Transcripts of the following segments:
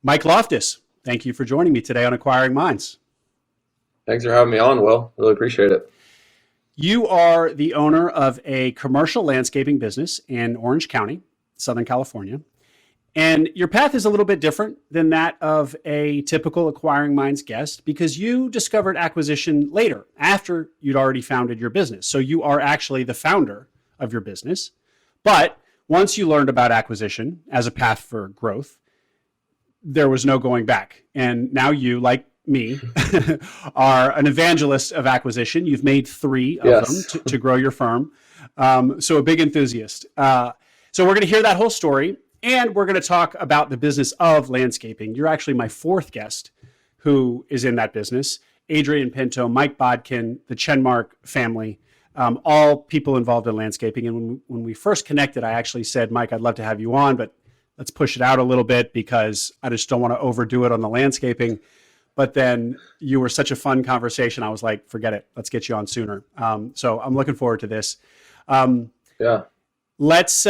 Mike Loftis, thank you for joining me today on Acquiring Minds. Thanks for having me on, Will. Really appreciate it. You are the owner of a commercial landscaping business in Orange County, Southern California. And your path is a little bit different than that of a typical Acquiring Minds guest because you discovered acquisition later, after you'd already founded your business. So you are actually the founder of your business. But once you learned about acquisition as a path for growth, there was no going back. And now you, like me, are an evangelist of acquisition. You've made three of them to grow your firm. So a big enthusiast. So we're going to hear that whole story, and we're going to talk about the business of landscaping. You're actually my fourth guest who is in that business. Adrian Pinto, Mike Bodkin, the Chenmark family, all people involved in landscaping. And when we first connected, I actually said, Mike, I'd love to have you on, but let's push it out a little bit because I just don't want to overdo it on the landscaping. But then you were such a fun conversation. I was like, forget it. Let's get you on sooner. So I'm looking forward to this. Yeah. Let's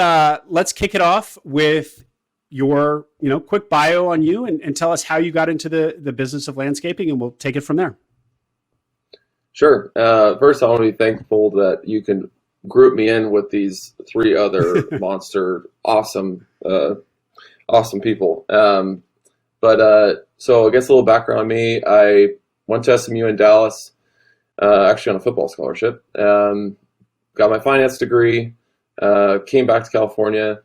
kick it off with your quick bio on you and tell us how you got into the business of landscaping, and we'll take it from there. Sure. First, I want to be thankful that you can group me in with these three other monster, awesome people. So I guess a little background on me. I went to SMU in Dallas, actually on a football scholarship. Got my finance degree, came back to California,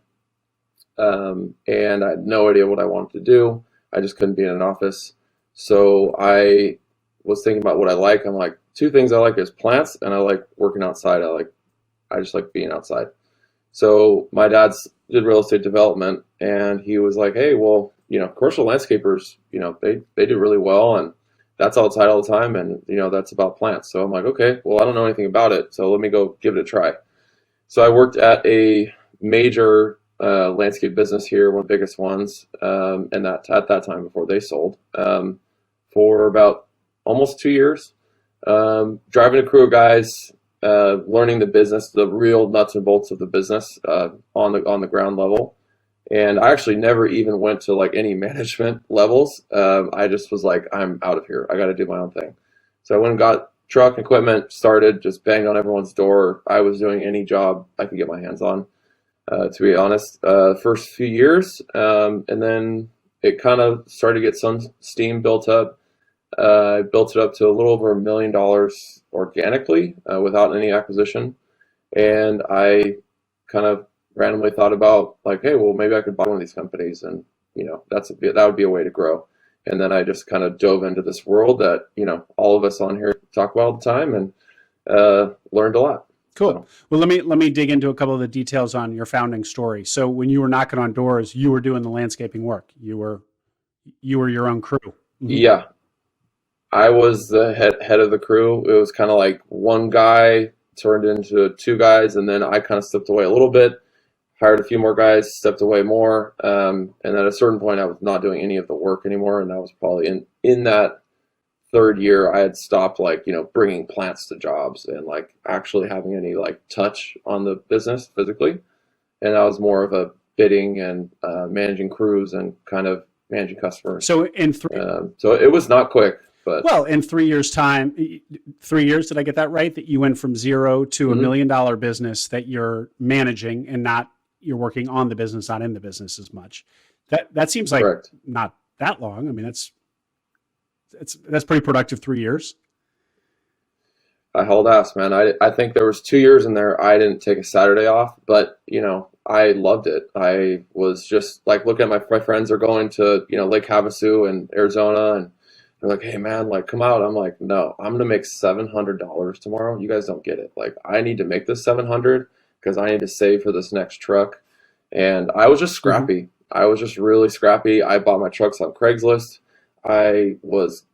and I had no idea what I wanted to do. I just couldn't be in an office. So I was thinking about what I like. I'm like, two things I like is plants, and I like working outside. I just like being outside. So my dad's did real estate development, and he was like, hey, well, commercial landscapers, they do really well, and that's outside all the time, and that's about plants. So I'm like, okay, well, I don't know anything about it, so let me go give it a try. So I worked at a major landscape business here, one of the biggest ones, and that at that time before they sold, for about almost 2 years, driving a crew of guys, learning the business, the real nuts and bolts of the business on the ground level. And I actually never even went to like any management levels. I just was like, I'm out of here. I got to do my own thing. So I went and got truck equipment, started, just banged on everyone's door. I was doing any job I could get my hands on, to be honest, first few years. And then it kind of started to get some steam built up. I built it up to a little over $1 million organically, without any acquisition. And I kind of randomly thought about like, hey, well, maybe I could buy one of these companies, and that would be a way to grow. And then I just kind of dove into this world that all of us on here talk about all the time, and learned a lot. Cool. So, well, let me dig into a couple of the details on your founding story. So when you were knocking on doors, you were doing the landscaping work. You were your own crew. Mm-hmm. Yeah, I was the head of the crew. It was kind of like one guy turned into two guys, and then I kind of stepped away a little bit. Hired a few more guys, stepped away more, and at a certain point, I was not doing any of the work anymore. And that was probably in that third year, I had stopped bringing plants to jobs and like actually having any like touch on the business physically. And I was more of a bidding and managing crews and kind of managing customers. So in three, so it was not quick, but well, in 3 years' time, 3 years, did I get that right? That you went from zero to $1 million business that you're managing, and not you're working on the business, not in the business as much. That seems like correct. Not that long. I mean, that's pretty productive 3 years. I hauled ass, man. I think there was 2 years in there I didn't take a Saturday off, but I loved it. I was just like looking at my friends are going to Lake Havasu in Arizona, and they're like, hey man, like come out. I'm like, no, I'm gonna make $700 tomorrow. You guys don't get it. Like I need to make this 700 because I need to save for this next truck. And I was just scrappy. Mm-hmm. I was just really scrappy. I bought my trucks on Craigslist. I was,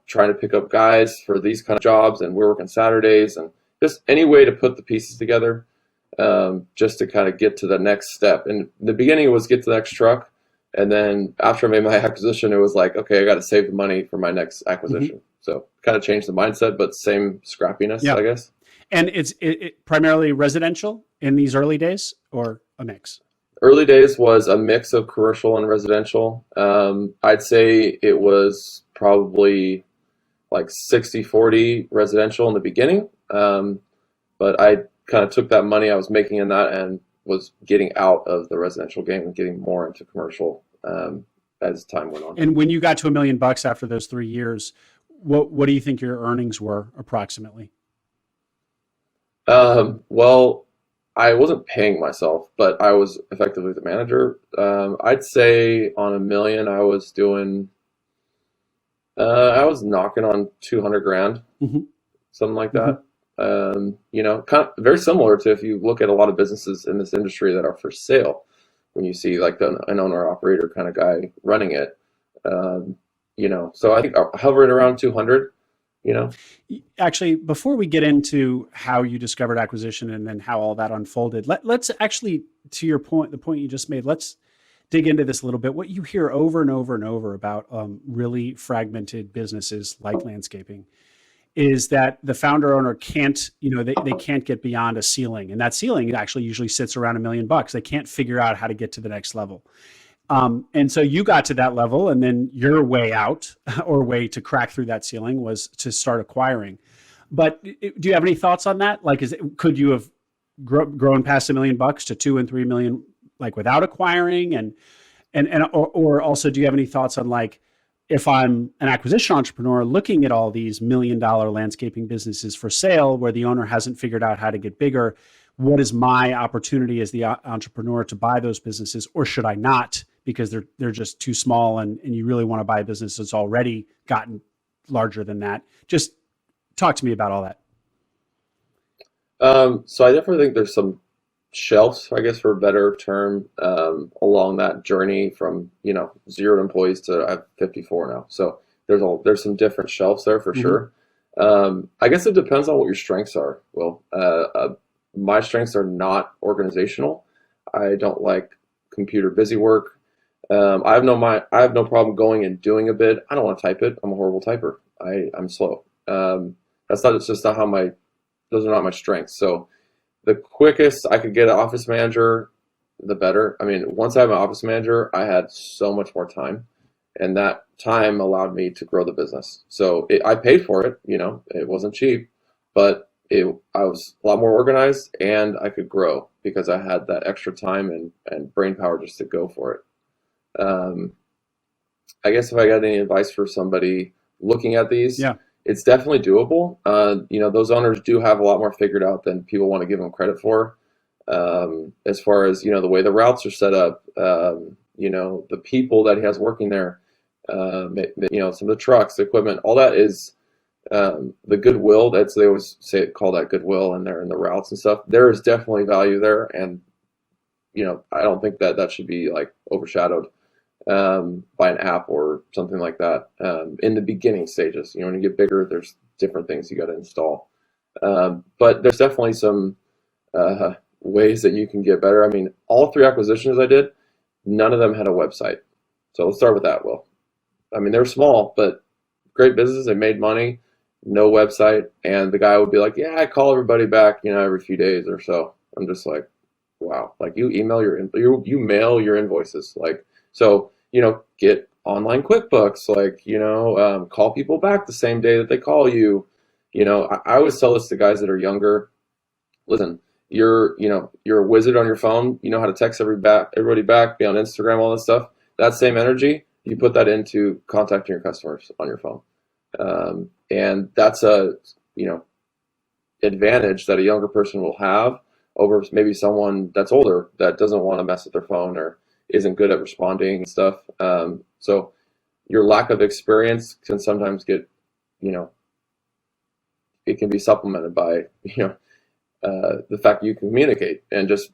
trying to pick up guys for these kind of jobs, and we're working Saturdays, and just any way to put the pieces together, just to kind of get to the next step. And the beginning was get to the next truck. And then after I made my acquisition, it was like, okay, I got to save the money for my next acquisition. Mm-hmm. So kind of changed the mindset, but same scrappiness, I guess. And it's primarily residential in these early days, or a mix? Early days was a mix of commercial and residential. I'd say it was probably like 60-40 residential in the beginning. But I kind of took that money I was making in that and was getting out of the residential game and getting more into commercial as time went on. And when you got to $1 million after those 3 years, what do you think your earnings were approximately? Well, I wasn't paying myself, but I was effectively the manager. I'd say on $1 million, I was knocking on 200 grand, Mm-hmm. something like Mm-hmm. that. Kind of very similar to if you look at a lot of businesses in this industry that are for sale, when you see like an owner operator kind of guy running it. So I think hovering around 200, you know. Actually, before we get into how you discovered acquisition and then how all that unfolded, let's actually, to your point, the point you just made, let's dig into this a little bit. What you hear over and over and over about really fragmented businesses like landscaping is that the founder owner can't, they can't get beyond a ceiling. And that ceiling actually usually sits around $1 million. They can't figure out how to get to the next level. And so you got to that level, and then your way out or way to crack through that ceiling was to start acquiring. But do you have any thoughts on that? Like, could you have grown past $1 million to 2 and 3 million, like without acquiring? Or also, do you have any thoughts on, like, if I'm an acquisition entrepreneur looking at all these $1 million landscaping businesses for sale where the owner hasn't figured out how to get bigger, what is my opportunity as the entrepreneur to buy those businesses, or should I not, because they're just too small, and you really want to buy a business that's already gotten larger than that? Just talk to me about all that. So I definitely think there's some shelves, I guess, for a better term, along that journey from 0 employees to I have 54 now. So there's some different shelves there for Mm-hmm. sure. I guess it depends on what your strengths are. Well, my strengths are not organizational. I don't like computer busy work. I have no problem going and doing a bid. I don't want to type it. I'm a horrible typer. I'm slow. It's just not those are not my strengths. So the quickest I could get an office manager, the better. I mean, once I have an office manager, I had so much more time, and that time allowed me to grow the business. So I paid for it. It wasn't cheap, but I was a lot more organized, and I could grow because I had that extra time and brain power just to go for it. I guess if I got any advice for somebody looking at these, Yeah. it's definitely doable. Those owners do have a lot more figured out than people want to give them credit for. As far as, the way the routes are set up, the people that he has working there, some of the trucks, the equipment, all that is the goodwill. They always call that goodwill, and they're in the routes and stuff. There is definitely value there, and I don't think that should be like overshadowed by an app or something like that in the beginning stages. When you get bigger, there's different things you got to install. But there's definitely some ways that you can get better. I mean, all 3 acquisitions I did, none of them had a website. So let's start with that, Will. I mean, they're small, but great business. They made money, no website. And the guy would be like, yeah, I call everybody back, every few days or so. I'm just like, wow. Like, you you mail your invoices. Like, so, get online QuickBooks, call people back the same day that they call you. I always tell this to guys that are younger. Listen, you're a wizard on your phone. You know how to text everybody back, be on Instagram, all this stuff. That same energy, you put that into contacting your customers on your phone. And that's a, advantage that a younger person will have over maybe someone that's older that doesn't want to mess with their phone or isn't good at responding and stuff. So your lack of experience can sometimes get, it can be supplemented by, the fact that you can communicate and just,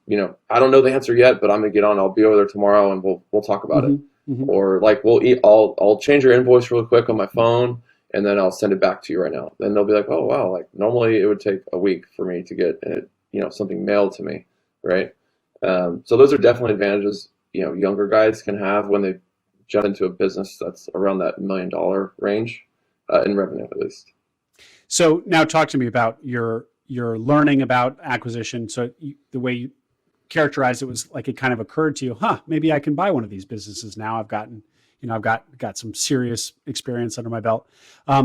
I don't know the answer yet, but I'm gonna get on. I'll be over there tomorrow, and we'll talk about it. Mm-hmm. Or like I'll change your invoice real quick on my phone, and then I'll send it back to you right now. Then they'll be like, oh wow, like normally it would take a week for me to get something mailed to me, right? So those are definitely advantages younger guys can have when they jump into a business that's around that $1 million range in revenue, at least. So now talk to me about your learning about acquisition. So the way characterized it was like it kind of occurred to you, maybe I can buy one of these businesses now. I've got some serious experience under my belt.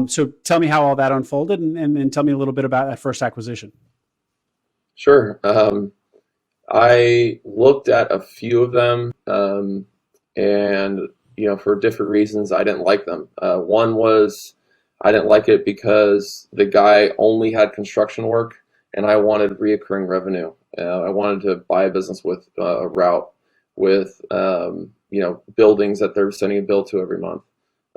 So tell me how all that unfolded, and tell me a little bit about that first acquisition. Sure. I looked at a few of them, and for different reasons, I didn't like them. One was I didn't like it because the guy only had construction work, and I wanted reoccurring revenue. I wanted to buy a business with a route with buildings that they're sending a bill to every month,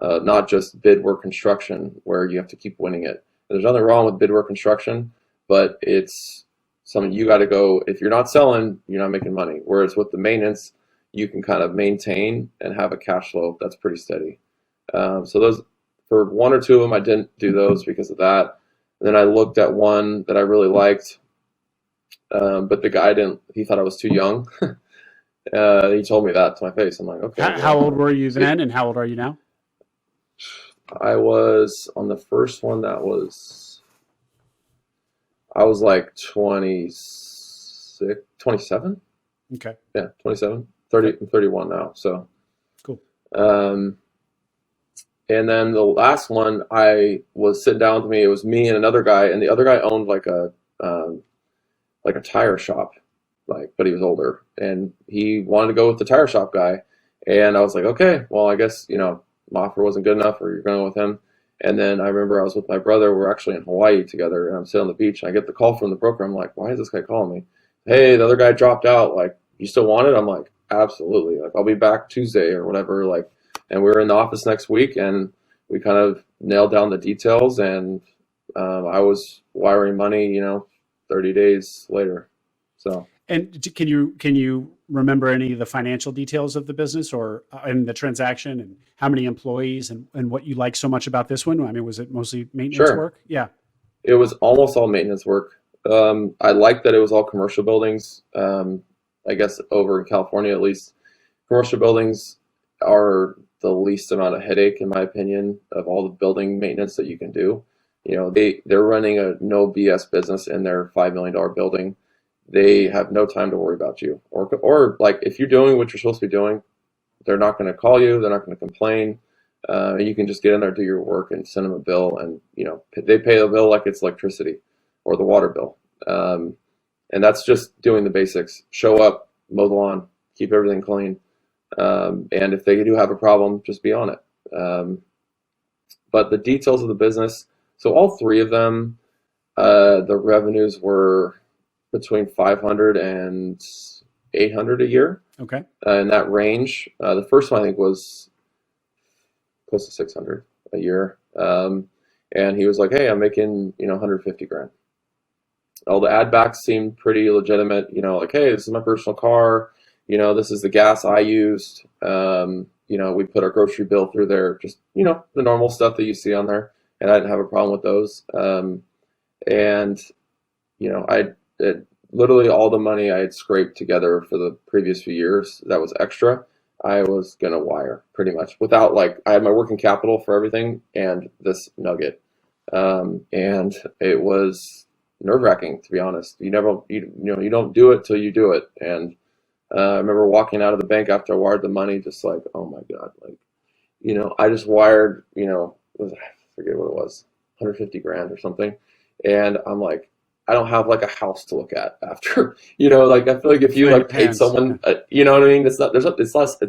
not just bid work construction where you have to keep winning it. There's nothing wrong with bid work construction, but it's something you got to go. If you're not selling, you're not making money. Whereas with the maintenance, you can kind of maintain and have a cash flow that's pretty steady. So those, for one or two of them, I didn't do those because of that. And then I looked at one that I really liked, but the guy didn't. He thought I was too young. He told me that to my face. I'm like, okay. How old were you then, and how old are you now? I was on the first one. I was like 26, 27. Okay. Yeah, 27. 30, I'm 31 now. So cool. And then the last one, I was sitting down with me. It was me and another guy, and the other guy owned like a tire shop, but he was older, and he wanted to go with the tire shop guy. And I was like, okay, well, I guess my offer wasn't good enough, or you're going with him. And then I remember I was with my brother. We're actually in Hawaii together, and I'm sitting on the beach, and I get the call from the broker. I'm like, why is this guy calling me? Hey, the other guy dropped out. Like, you still want it? I'm like, absolutely. Like, I'll be back Tuesday or whatever. Like, and we were in the office next week, and we kind of nailed down the details, and I was wiring money, 30 days later. So. And can you remember any of the financial details of the business or in the transaction, and how many employees, and what you like so much about this one? I mean, was it mostly maintenance work? Yeah. It was almost all maintenance work. I liked that it was all commercial buildings. I guess over in California, at least, commercial buildings are the least amount of headache, in my opinion, of all the building maintenance that you can do. They're running a no BS business in their $5 million building. They have no time to worry about you, or like if you're doing what you're supposed to be doing, they're not going to call you. They're not going to complain. You can just get in there, do your work, and send them a bill, and they pay the bill like it's electricity or the water bill. And that's just doing the basics. Show up, mow the lawn, keep everything clean. And if they do have a problem, just be on it. But the details of the business, so all three of them, the revenues were between 500 and 800 a year. Okay. In that range. The first one I think was close to 600 a year. And he was like, hey, I'm making, 150 grand. All the ad backs seemed pretty legitimate, like, hey, this is my personal car. This is the gas I used. We put our grocery bill through there, just, the normal stuff that you see on there. And I didn't have a problem with those. Literally all the money I had scraped together for the previous few years that was extra, I was going to wire pretty much without I had my working capital for everything and this nugget. And it was nerve-wracking, to be honest. You don't do it till you do it. And I remember walking out of the bank after I wired the money, just like, oh my God, I just wired, I forget what it was, 150 grand or something. And I'm like, I don't have a house to look at after, I feel like if you paid someone, you know what I mean? It's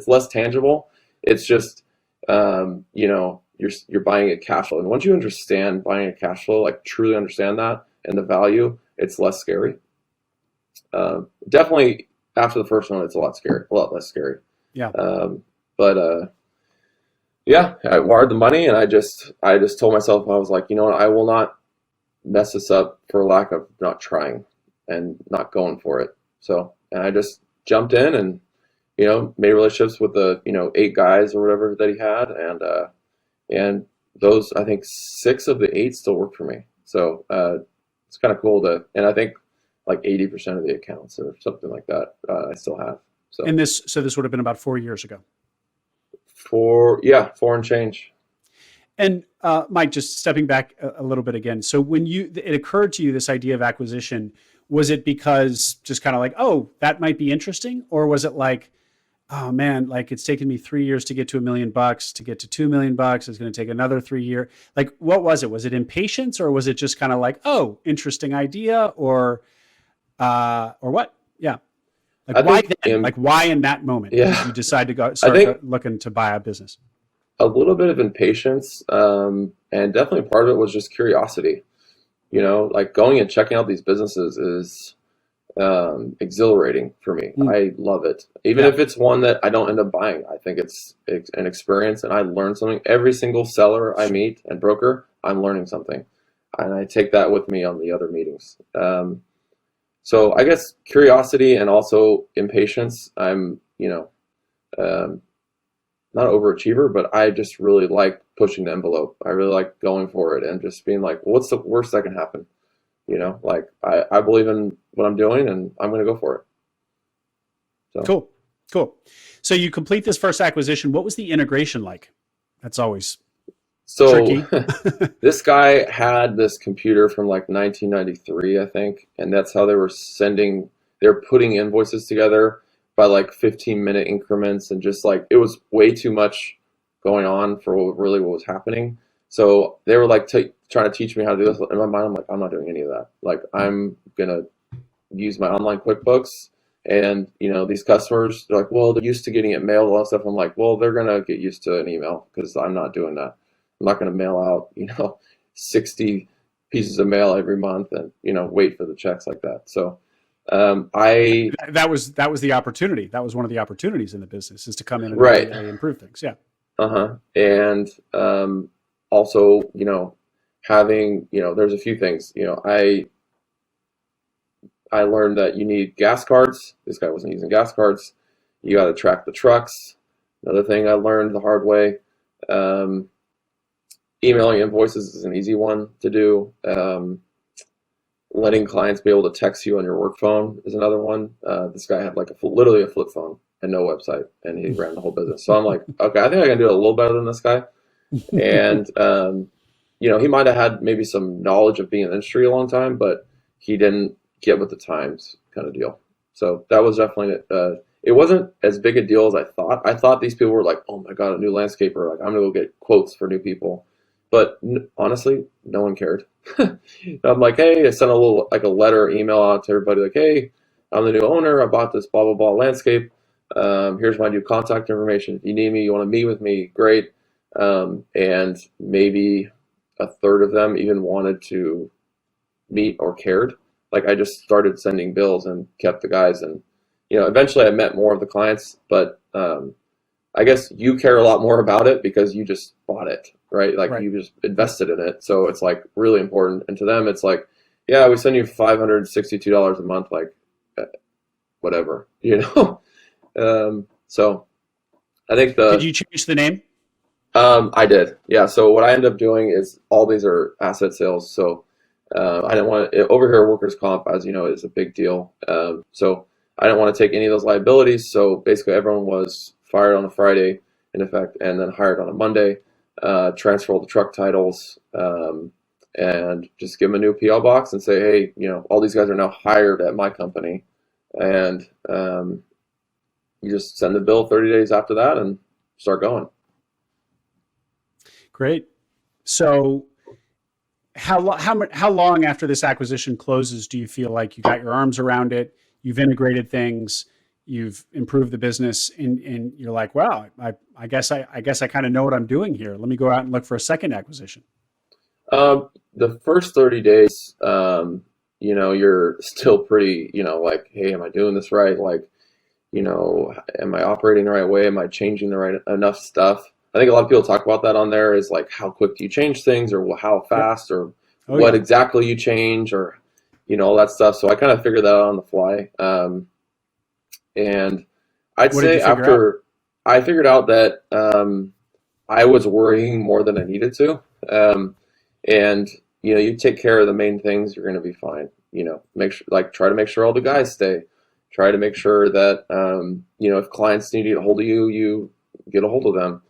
less tangible. It's just, you're buying a cash flow. And once you understand buying a cash flow, truly understand that and the value, it's less scary. Definitely after the first one, it's a lot less scary. Yeah. Yeah, I wired the money, and I just told myself, I was like, I will not mess this up for lack of not trying and not going for it. So, and I just jumped in and, made relationships with the, 8 guys or whatever that he had. And those, I think 6 of the 8 still work for me. So, it's kind of cool and I think 80% of the accounts or something like that, I still have. So, and this would have been about 4 years ago. 4 and change. And Mike, just stepping back a little bit again. So when it occurred to you, this idea of acquisition, Was it because just kind of like, oh, that might be interesting? Or was it like, oh man, like it's taken me 3 years to get to $1 million, to get to $2 million. It's going to take another 3 years. Like, what was it? Was it impatience, or was it just kind of like, oh, interesting idea, or what? Yeah. Like I why think, then? Like why in that moment did you yeah, decide to go I think looking to buy a business? a little bit of impatience, and definitely part of it was just curiosity. Like going and checking out these businesses is exhilarating for me. Mm, I love it. Even yeah. if it's one that I don't end up buying, I think it's an experience and I learn something. Every single seller I meet and broker, I'm learning something. And I take that with me on the other meetings. So I guess curiosity and also impatience. I'm, um, not an overachiever, but I just really like pushing the envelope. I really like going for it and just being like, what's the worst that can happen? Like I believe in what I'm doing and I'm going to go for it. So, Cool. Cool. So you complete this first acquisition. What was the integration like? That's always so tricky. this guy had this computer from like 1993, I think, and that's how they're putting invoices together by like 15-minute increments, and just like it was way too much going on for what was happening. So they were like trying to teach me how to do this. In my mind, I'm like, I'm not doing any of that. Like I'm gonna use my online QuickBooks, and these customers, they're like, well, they're used to getting it mailed, all that stuff. I'm like, well, they're gonna get used to an email because I'm not doing that. I'm not gonna mail out 60 pieces of mail every month and wait for the checks like that. So I That was the opportunity. That was one of the opportunities in the business, is to come in and right. immediately improve things. Yeah. Uh-huh. And also, having, there's a few things. I learned that you need gas cards. This guy wasn't using gas cards. You got to track the trucks. Another thing I learned the hard way. Um, Emailing invoices is an easy one to do. Letting clients be able to text you on your work phone is another one. This guy had like literally a flip phone and no website, and he ran the whole business. So I'm like, okay, I think I can do it a little better than this guy. And he might have had maybe some knowledge of being in the industry a long time, but he didn't get with the times, kind of deal. So that was definitely it wasn't as big a deal as I thought. I thought these people were like, oh my god, a new landscaper, like I'm gonna go get quotes for new people. But honestly, no one cared. I'm like, hey, I sent a little like a letter, email out to everybody like, hey, I'm the new owner. I bought this blah blah blah landscape. Here's my new contact information. If you need me, you want to meet with me, great. And maybe a third of them even wanted to meet or cared. Like I just started sending bills and kept the guys, and eventually I met more of the clients. But I guess you care a lot more about it because you just bought it, right? Like Right. you just invested in it, so it's like really important. And to them, it's like, yeah, we send you $562 a month, like whatever. So I think Did you change the name? I did, yeah. So what I ended up doing is all these are asset sales. So I didn't want to, over here, workers' comp, as you know, is a big deal. So I didn't want to take any of those liabilities. So basically, everyone was fired on a Friday, in effect, and then hired on a Monday. Transfer all the truck titles, and just give them a new PO box and say, hey, all these guys are now hired at my company, and you just send the bill 30 days after that and start going. Great. So how long after this acquisition closes do you feel like you got your arms around it, you've integrated things, you've improved the business, and you're like, wow, I guess I kind of know what I'm doing here. Let me go out and look for a second acquisition. The first 30 days, you're still pretty, like, hey, am I doing this right? Like, am I operating the right way? Am I changing the right enough stuff? I think a lot of people talk about that on there, is like, how quick do you change things, or how Yep. fast, or Oh what yeah. exactly you change, or, all that stuff. So I kind of figured that out on the fly. And I'd What did you say figure out? after I figured out that I was worrying more than I needed to. And you take care of the main things, you're going to be fine. Make sure, like, try to make sure all the guys stay. Try to make sure that if clients need to get a hold of you, you get a hold of them.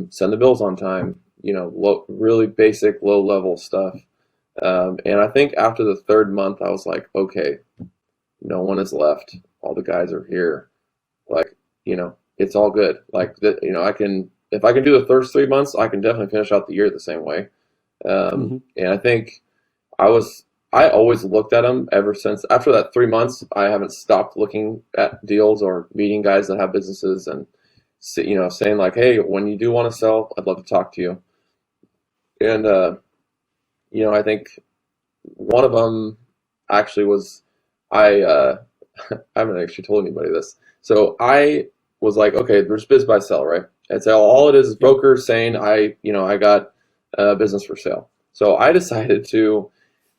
Send the bills on time. Really basic, low level stuff. And I think after the third month, I was like, okay, no one is left. All the guys are here. Like, it's all good. Like that, if I can do the first 3 months, I can definitely finish out the year the same way. Hmm. And I think I always looked at them ever since after that 3 months. I haven't stopped looking at deals or meeting guys that have businesses and, saying like, hey, when you do want to sell, I'd love to talk to you. And, I think one of them actually was, I I haven't actually told anybody this. So I was like, okay, there's biz buy sell, right? And so all it is Yep. brokers saying I got a business for sale. So I decided to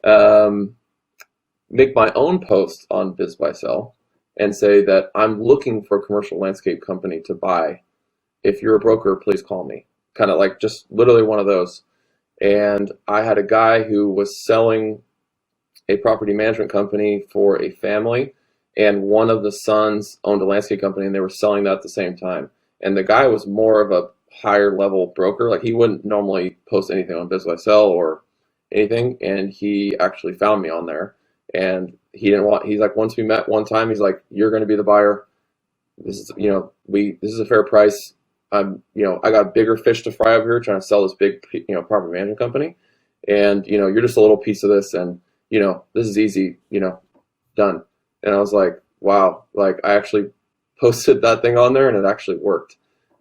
um, make my own post on biz buy sell and say that I'm looking for a commercial landscape company to buy. If you're a broker, please call me. Kind of like just literally one of those. And I had a guy who was selling a property management company for a family, and one of the sons owned a landscape company, and they were selling that at the same time. And the guy was more of a higher level broker. Like he wouldn't normally post anything on BizBuySell or anything, and he actually found me on there. And he didn't want. He's like, once we met one time, he's like, "You're going to be the buyer. This is, this is a fair price. I got bigger fish to fry over here trying to sell this big, property management company, and you're just a little piece of this, and this is easy, done." And I was like, wow, like I actually posted that thing on there and it actually worked.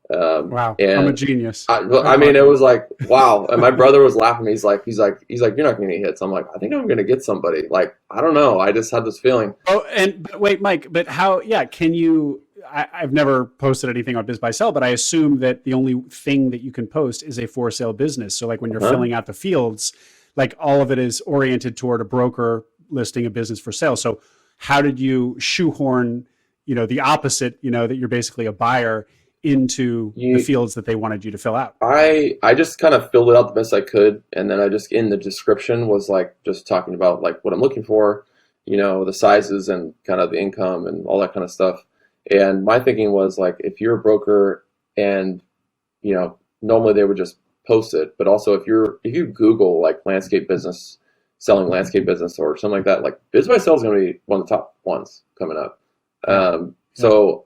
Wow. I'm a And genius. I mean, it was like, wow. And my brother was laughing. He's like, you're not going to get hits. I'm like, I think I'm going to get somebody. Like, I don't know. I just had this feeling. Oh, but wait, Mike, but how, yeah, can you, I've never posted anything on Biz by Sell, but I assume that the only thing that you can post is a for sale business. So like when you're Huh? filling out the fields, like all of it is oriented toward a broker listing a business for sale. So how did you shoehorn, the opposite, that you're basically a buyer into the You, fields that they wanted you to fill out? I just kind of filled it out the best I could, and then I just in the description was like just talking about like what I'm looking for, the sizes and kind of the income and all that kind of stuff. And my thinking was like if you're a broker and normally they would just post it, but also if you Google like landscape business, selling landscape business or something like that, like BizBuySell is going to be one of the top ones coming up. Yeah. Yep. So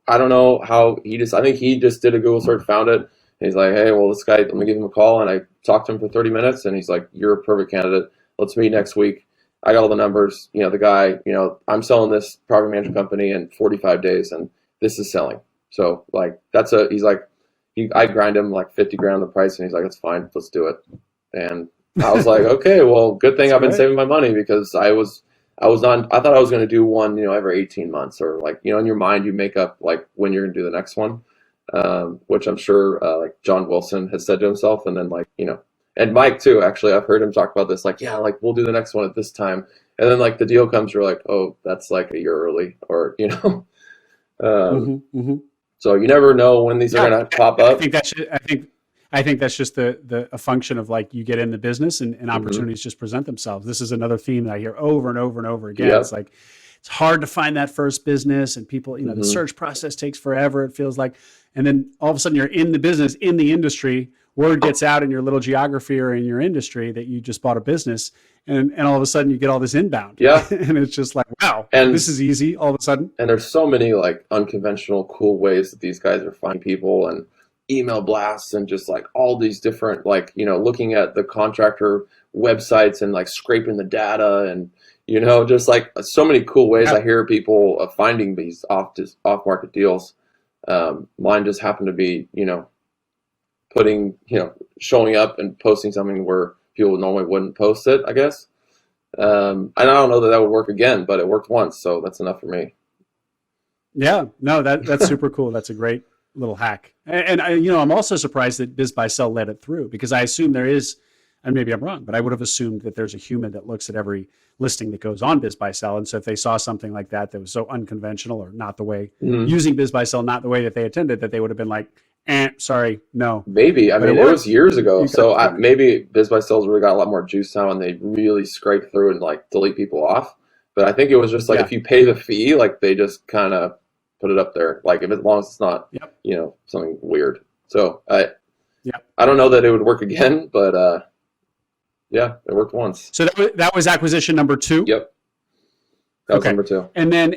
I don't know how I think he just did a Google search, found it, and he's like, hey, well, this guy, let me give him a call. And I talked to him for 30 minutes, and he's like, you're a perfect candidate. Let's meet next week. I got all the numbers. The guy, I'm selling this property management company in 45 days, and this is selling. So, like, he's like, I grind him like 50 grand on the price, and he's like, that's fine, let's do it. And I was like, okay, well, good thing That's I've been great. saving my money because I thought I was going to do one, every 18 months or like, in your mind, you make up like when you're going to do the next one, which I'm sure like John Wilson has said to himself. And then like, and Mike too, actually, I've heard him talk about this, like, yeah, like we'll do the next one at this time. And then like the deal comes, you're like, oh, that's like a year early or, um, Hmm. Hmm. so you never know when these are Yeah, going to pop I up. think that's I think that's just the a function of like you get in the business and Hmm. opportunities just present themselves. This is another theme that I hear over and over and over again. It's Yep. like it's hard to find that first business, and people, the Hmm. search process takes forever. It feels like, and then all of a sudden you're in the business, in the industry. Word gets out in your little geography or in your industry that you just bought a business, and all of a sudden you get all this inbound, Yeah. and it's just like, wow, And this is easy. All of a sudden, And there's so many like unconventional, cool ways that these guys are finding people and email blasts and just like all these different like looking at the contractor websites and like scraping the data and just like so many cool ways yeah, I hear people finding these off market deals. Mine just happened to be putting showing up and posting something where people normally wouldn't post it, I guess. And I don't know that that would work again, but it worked once, so that's enough for me. yeah, no, that's super cool. That's a great little hack. And I, I'm also surprised that Biz by Sell let it through because I assume there is, and maybe I'm wrong, but I would have assumed that there's a human that looks at every listing that goes on Biz by Sell. And so if they saw something like that was so unconventional or not the way Mhm. using Biz by Sell, not the way that they intended, that they would have been like, sorry, no. Maybe. I But it mean, it was worked. years ago, You got so it through. maybe BizBuySell's really got a lot more juice now, and they really scrape through and like delete people off. But I think it was just like Yeah. if you pay the fee, like they just kind of put it up there, like if as long as it's not, Yep. something weird. So I Yep. I don't know that it would work again, but Yeah, it worked once. So that was acquisition number 2? Yep. That was Okay. number 2. And then,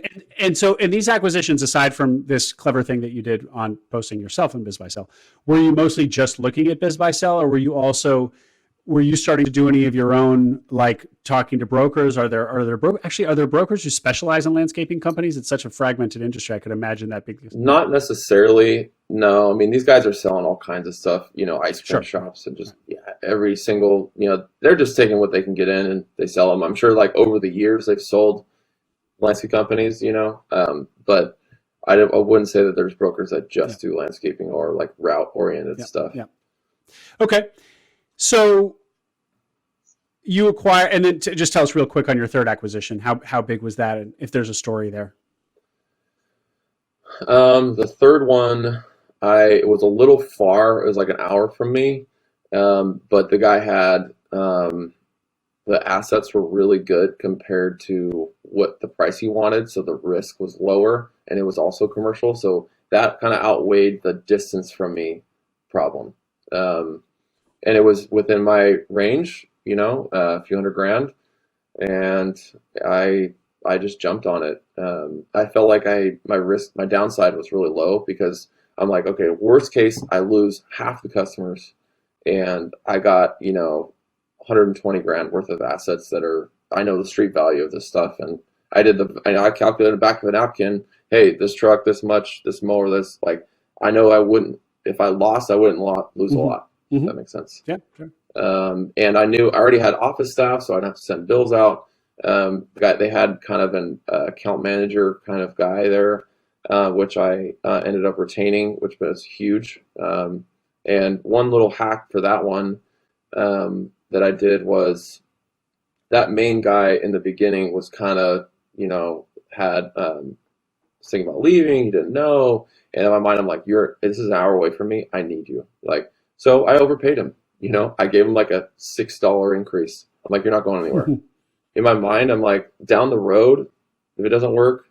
so in these acquisitions, aside from this clever thing that you did on posting yourself in Biz Buy Sell, were you mostly just looking at Biz Buy Sell, or were you starting to do any of your own, like talking to brokers? Are there brokers who specialize in landscaping companies? It's such a fragmented industry. I could imagine that big. Not necessarily. No, I mean, these guys are selling all kinds of stuff, ice cream Sure. shops and just, every single, they're just taking what they can get in and they sell them. I'm sure like over the years they've sold landscape companies, but I wouldn't say that there's brokers that just do landscaping or like route oriented stuff. Yeah. Okay. So you acquire, and then just tell us real quick on your third acquisition, how big was that, and if there's a story there? The third one, it was a little far. It was like an hour from me, but the guy had the assets were really good compared to what the price he wanted, so the risk was lower, and it was also commercial, so that kind of outweighed the distance from me problem. And it was within my range, a few $100,000, and I just jumped on it. I felt like my downside was really low because I'm like, okay, worst case, I lose half the customers, and I got, $120,000 worth of assets that I know the street value of this stuff. And I calculated the back of a napkin, hey, this truck, this much, this mower, this, like, I know I wouldn't, if I lost, I wouldn't lose a lot. If that makes sense. Yeah, sure. And I knew I already had office staff, so I didn't have to send bills out. They had kind of an account manager kind of guy there, which I ended up retaining, which was huge. And one little hack for that one that I did was that main guy in the beginning was kind of, had thinking about leaving. He didn't know. And in my mind, I'm like, this is an hour away from me. I need you. Like, so I overpaid him. I gave him like a $6 increase. I'm like, you're not going anywhere. In my mind, I'm like, down the road, if it doesn't work,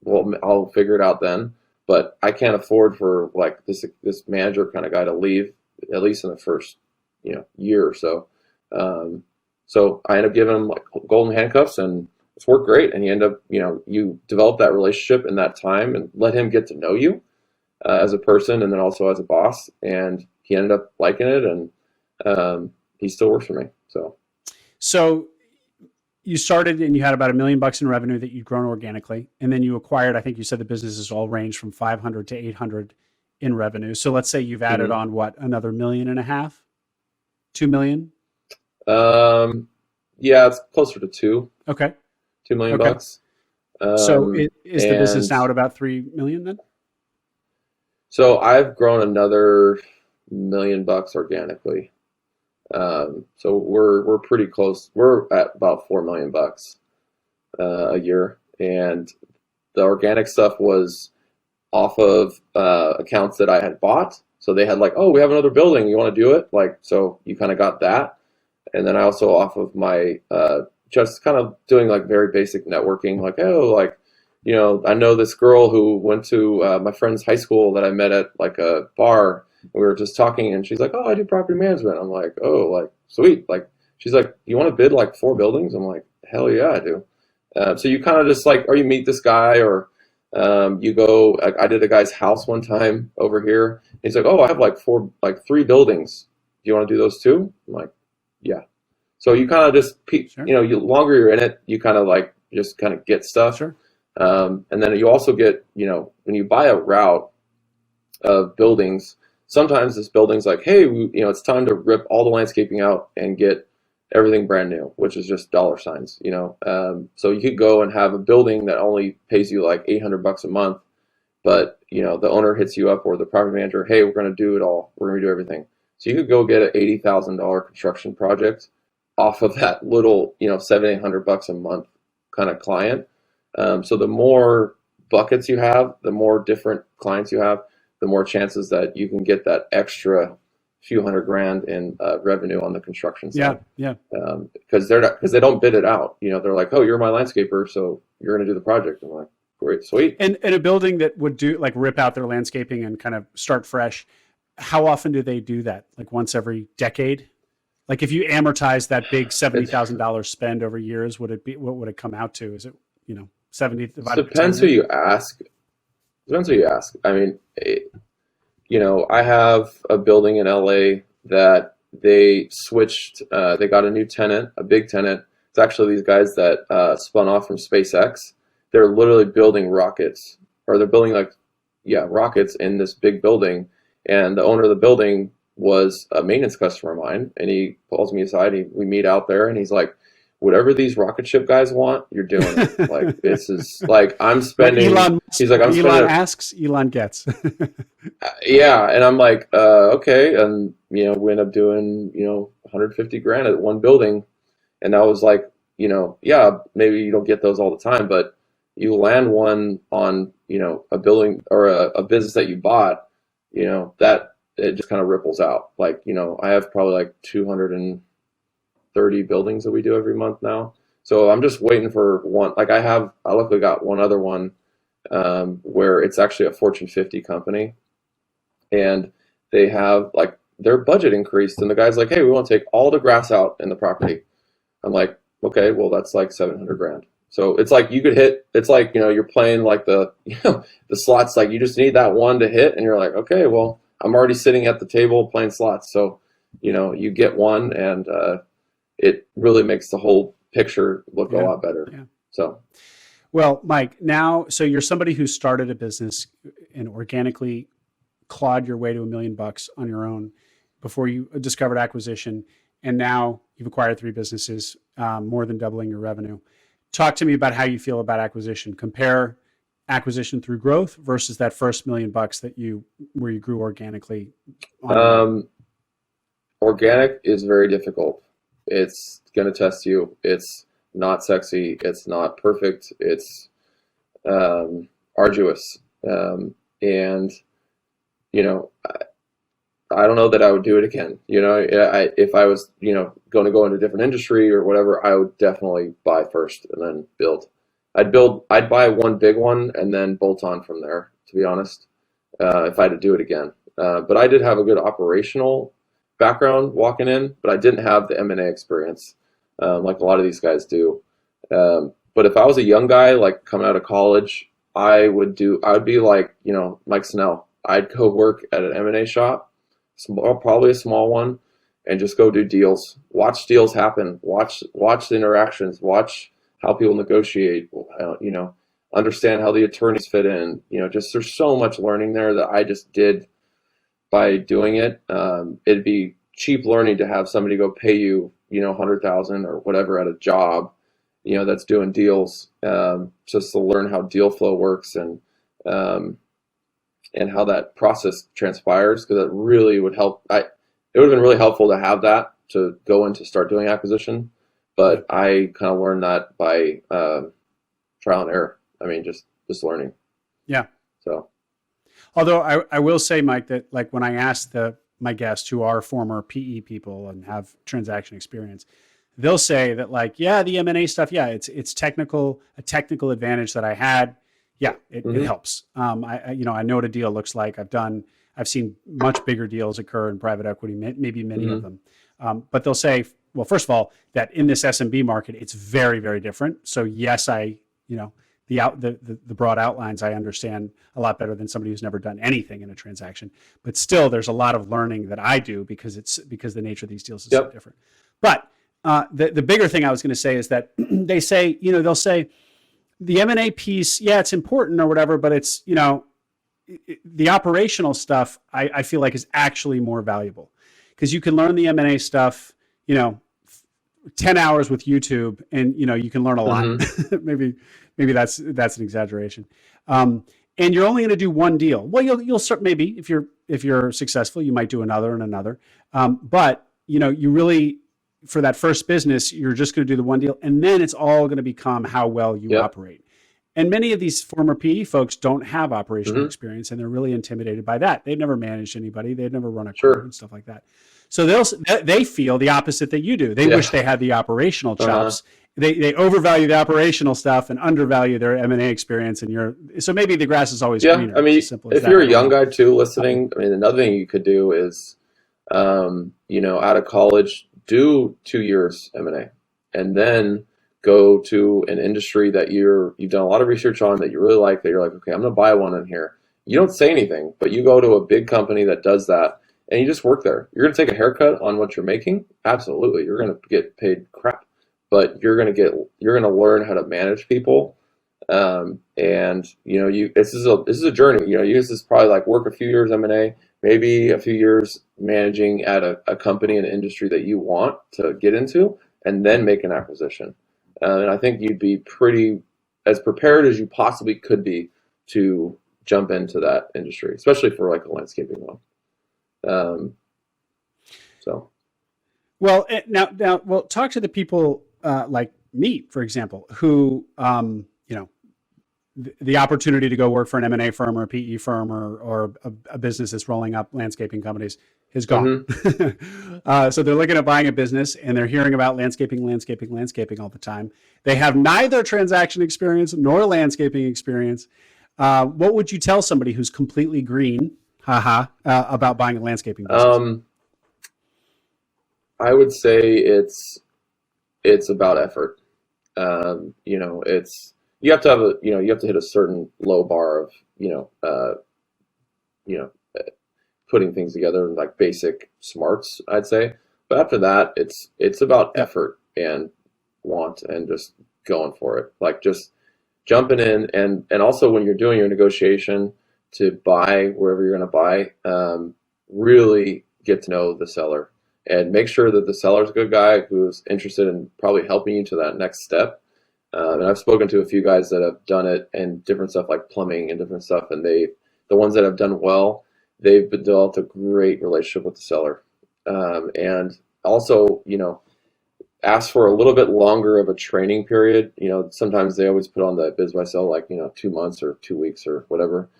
well, I'll figure it out then. But I can't afford for like this manager kind of guy to leave, at least in the first, year or so. So I ended up giving him like golden handcuffs, and it's worked great. And he ended up, you develop that relationship in that time and let him get to know you as a person and then also as a boss. And he ended up liking it, and he still works for me. So you started and you had about $1 million in revenue that you'd grown organically, and then you acquired. I think you said the businesses all range from 500 to 800 in revenue. So let's say you've added on another $1.5 million, 2 million. Yeah, it's closer to 2. Okay. $2 million bucks. So is the business now at about 3 million then? So I've grown another $1 million organically. So we're pretty close. We're at about $4 million a year, and the organic stuff was off of accounts that I had bought. So they had like, oh, we have another building. You want to do it? Like, so you kind of got that. And then I also off of my just kind of doing like very basic networking, like, oh, like, I know this girl who went to my friend's high school that I met at like a bar. We were just talking, and she's like, oh, I do property management. I'm like, oh, like, sweet. Like, she's like, you want to bid like 4 buildings? I'm like, hell yeah, I do. So you kind of just like, or you meet this guy, or you go, I did a guy's house one time over here. He's like, oh, I have like 3 buildings. Do you want to do those too? I'm like, yeah. So you kind of just, Sure. you longer you're in it, you kind of like just kind of get stuff. Sure. And then you also get, when you buy a route of buildings, sometimes this building's like, hey, it's time to rip all the landscaping out and get everything brand new, which is just dollar signs, So you could go and have a building that only pays you like $800 a month, but the owner hits you up, or the property manager, hey, we're going to do it all. We're going to do everything. So you could go get an $80,000 construction project off of that little, $700-800 a month kind of client. So the more buckets you have, the more different clients you have, the more chances that you can get that extra few $100,000 in revenue on the construction side. Yeah. Because they don't bid it out. They're like, oh, you're my landscaper, so you're going to do the project. I'm like, great, sweet. And a building that would do like rip out their landscaping and kind of start fresh, how often do they do that? Like once every decade? Like if you amortize that big $70,000 spend over years, what would it come out to? Is it, 70 divided by 10 Depends who years? you ask. Depends who you ask. I mean, I have a building in LA that they switched. They got a new tenant, a big tenant. It's actually these guys that spun off from SpaceX. They're literally building rockets, or they're building rockets in this big building. And the owner of the building was a maintenance customer of mine, and he pulls me aside. We meet out there, and he's like, "Whatever these rocket ship guys want, you're doing it. Like this is like I'm spending." He's like, "I'm Elon spending." asks, Elon gets. Yeah, and I'm like, okay, and we end up doing 150 grand at one building, and I was like, yeah, maybe you don't get those all the time, but you land one on a building or a business that you bought, that it just kind of ripples out. Like I have probably like 230 buildings that we do every month now, so I'm just waiting for one. Like I luckily got one other one where it's actually a Fortune 50 company. And they have like their budget increased, and the guy's like, "Hey, we want to take all the grass out in the property." I'm like, "Okay, well that's like 700 grand." So it's like you could hit. It's like you're playing like the the slots. Like you just need that one to hit, and you're like, "Okay, well I'm already sitting at the table playing slots." So you get one, and it really makes the whole picture look a lot better. Yeah. So. Well, Mike, so you're somebody who started a business and organically clawed your way to $1 million on your own before you discovered acquisition, and now you've acquired 3 businesses, more than doubling your revenue. Talk to me about how you feel about acquisition. Compare acquisition through growth versus that first $1 million where you grew organically. Organic is very difficult. It's going to test you. It's not sexy. It's not perfect. It's arduous. And I don't know that I would do it again. If I was, going to go into a different industry or whatever, I would definitely buy first and then build. I'd buy one big one and then bolt on from there, to be honest, if I had to do it again. But I did have a good operational background walking in, but I didn't have the M&A experience, like a lot of these guys do. But if I was a young guy, like coming out of college, I would be like, Mike Snell. I'd go work at an M&A shop, probably a small one, and just go do deals. Watch deals happen. Watch the interactions. Watch how people negotiate. Understand how the attorneys fit in. Just there's so much learning there that I just did by doing it. It'd be cheap learning to have somebody go pay you, 100,000 or whatever at a job, that's doing deals, just to learn how deal flow works and how that process transpires, because it really would help. It would have been really helpful to have that to go into start doing acquisition, but I kind of learned that by trial and error. I mean, just learning. Yeah. So, although I will say, Mike, that like when I asked my guests who are former PE people and have transaction experience, they'll say that like, yeah, the M&A stuff, yeah, it's a technical advantage that I had. Yeah, it helps. I know what a deal looks like. I've seen much bigger deals occur in private equity, maybe many of them. But they'll say, well, first of all, that in this SMB market, it's very, very different. So yes, the broad outlines I understand a lot better than somebody who's never done anything in a transaction. But still, there's a lot of learning that I do because the nature of these deals is so different. But the bigger thing I was going to say is that they'll say the M&A piece, yeah, it's important or whatever, but it's the operational stuff I feel like is actually more valuable, because you can learn the M&A stuff 10 hours with YouTube, and you can learn a lot. maybe that's an exaggeration. And you're only going to do one deal. Well, you'll start, maybe if you're successful, you might do another and another. But you really, for that first business, you're just going to do the one deal, and then it's all going to become how well you operate. And many of these former PE folks don't have operational experience, and they're really intimidated by that. They've never managed anybody. They've never run a crew and stuff like that. So they feel the opposite that you do. They wish they had the operational chops. They overvalue the operational stuff and undervalue their M&A experience. So maybe the grass is always greener. I mean, if you're a young guy too listening, I mean, another thing you could do is, out of college, do 2 years M&A, and then go to an industry that you've done a lot of research on, that you really like, that you're like, okay, I'm going to buy one in here. You don't say anything, but you go to a big company that does that, and you just work there. You're going to take a haircut on what you're making? Absolutely. You're going to get paid crap, but you're going to learn how to manage people. And this is a journey. This is probably like work a few years M&A, maybe a few years managing at a company and an industry that you want to get into, and then make an acquisition. And I think you'd be pretty as prepared as you possibly could be to jump into that industry, especially for like a landscaping one. So, Well, well, talk to the people like me, for example, who, the opportunity to go work for an M&A firm or a PE firm or a business that's rolling up landscaping companies has gone. So they're looking at buying a business and they're hearing about landscaping all the time. They have neither transaction experience nor landscaping experience. What would you tell somebody who's completely green, about buying a landscaping business? I would say it's about effort. You have to have you have to hit a certain low bar of putting things together, like basic smarts, I'd say. But after that, it's about effort and want and just going for it, like just jumping in, and also when you're doing your negotiation to buy wherever you're going to buy, really get to know the seller and make sure that the seller's a good guy who's interested in probably helping you to that next step. And I've spoken to a few guys that have done it and different stuff like plumbing and different stuff, and the ones that have done well, they've developed a great relationship with the seller. And also, ask for a little bit longer of a training period. Sometimes they always put on the biz buy sell, like, 2 months or 2 weeks or whatever.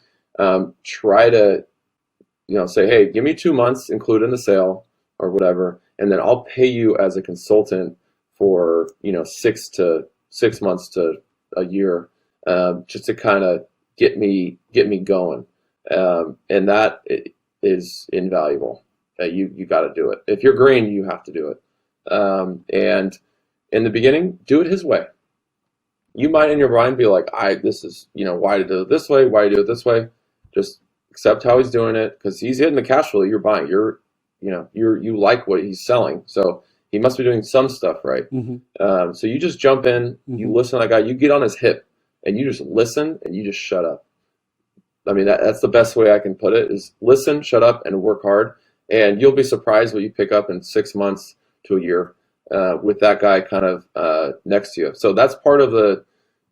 Try to, say, hey, give me 2 months, include in the sale or whatever, and then I'll pay you as a consultant for, 6 months to a year, just to kind of get me going. And that is invaluable. You got to do it. If you're green, you have to do it. And in the beginning, do it his way. You might in your mind be like, this is, why do it this way? Why do it this way? Just accept how he's doing it, because he's hitting the cash flow you're buying. You like what he's selling. So he must be doing some stuff right. So you just jump in, you listen to that guy, you get on his hip, and you just listen and you just shut up. I mean, that's the best way I can put it, is listen, shut up, and work hard. And you'll be surprised what you pick up in 6 months to a year with that guy kind of next to you. So that's part of the,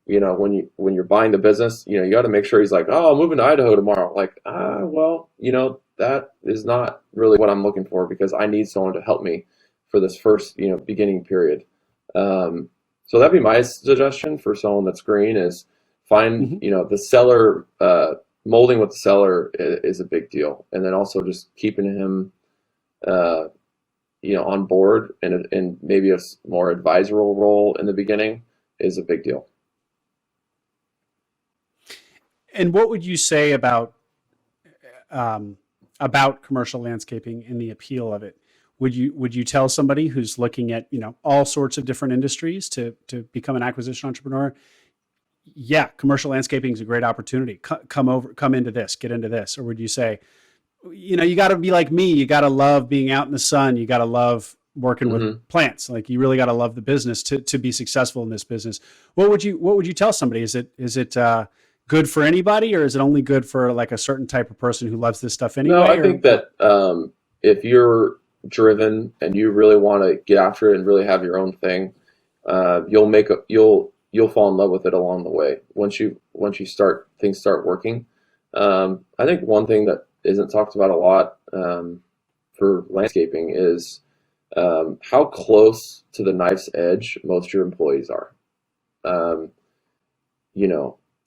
when you're buying the business, you got to make sure he's like, oh, I'm moving to Idaho tomorrow. Like, well, that is not really what I'm looking for, because I need someone to help me for this first, beginning period. So that'd be my suggestion for someone that's green, is find, the seller, molding with the seller is a big deal. And then also just keeping him, on board and maybe a more advisory role in the beginning is a big deal. And what would you say about commercial landscaping and the appeal of it? Would you tell somebody who's looking at, all sorts of different industries to become an acquisition entrepreneur, yeah, commercial landscaping is a great opportunity. Come into this, get into this? Or would you say, you got to be like me. You got to love being out in the sun. You got to love working with plants. Like, you really got to love the business to be successful in this business. What would you tell somebody? Is it good for anybody, or is it only good for like a certain type of person who loves this stuff anyway? No, I think that if you're driven and you really want to get after it and really have your own thing, you'll fall in love with it along the way. Once you start, things start working. I think one thing that isn't talked about a lot for landscaping is how close to the knife's edge most of your employees are.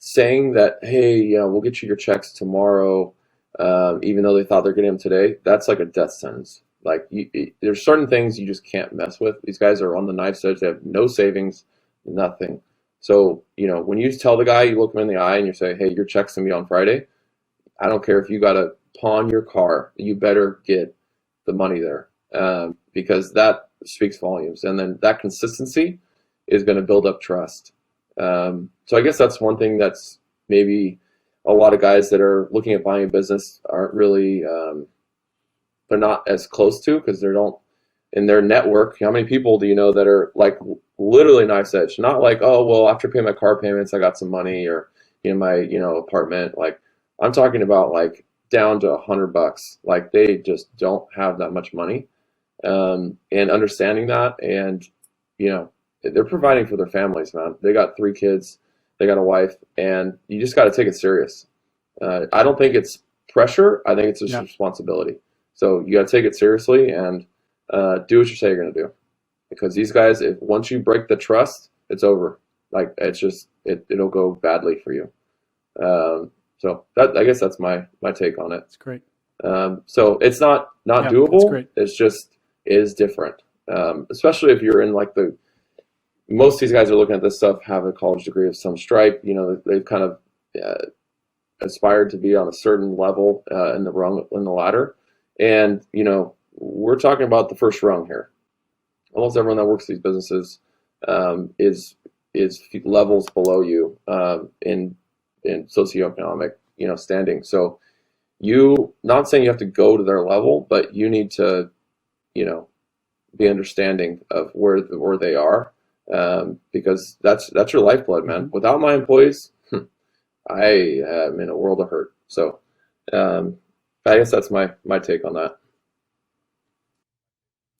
Saying that, hey, we'll get you your checks tomorrow, even though they thought they're getting them today, that's like a death sentence. Like, there's certain things you just can't mess with. These guys are on the knife's edge. They have no savings, nothing. So, when you tell the guy, you look him in the eye and you say, hey, your check's going to be on Friday. I don't care if you got to pawn your car. You better get the money there. because that speaks volumes. And then that consistency is going to build up trust. So I guess that's one thing that's maybe a lot of guys that are looking at buying a business aren't really, they're not as close to, because they don't, in their network, how many people do you know that are like literally nice edge? Not like, oh, well, after paying my car payments, I got some money, or, my, apartment. Like, I'm talking about like down to $100. Like, they just don't have that much money. And understanding that, and, they're providing for their families, man. They got 3 kids, they got a wife, and you just got to take it serious. I don't think it's pressure. I think it's just responsibility. So you got to take it seriously and do what you say you're going to do. Because these guys, if once you break the trust, it's over. Like, it's just, it'll go badly for you. So that, I guess that's my take on it. That's great. So it's not doable. Great. It's just, it is different. Especially if you're in like most of these guys are looking at this stuff, have a college degree of some stripe. They've kind of aspired to be on a certain level in the ladder. And, we're talking about the first rung here. Almost everyone that works these businesses is levels below you in socioeconomic, standing. So not saying you have to go to their level, but you need to, be understanding of where they are, because that's your lifeblood, man. Mm-hmm. Without my employees, I am in a world of hurt. So I guess that's my take on that.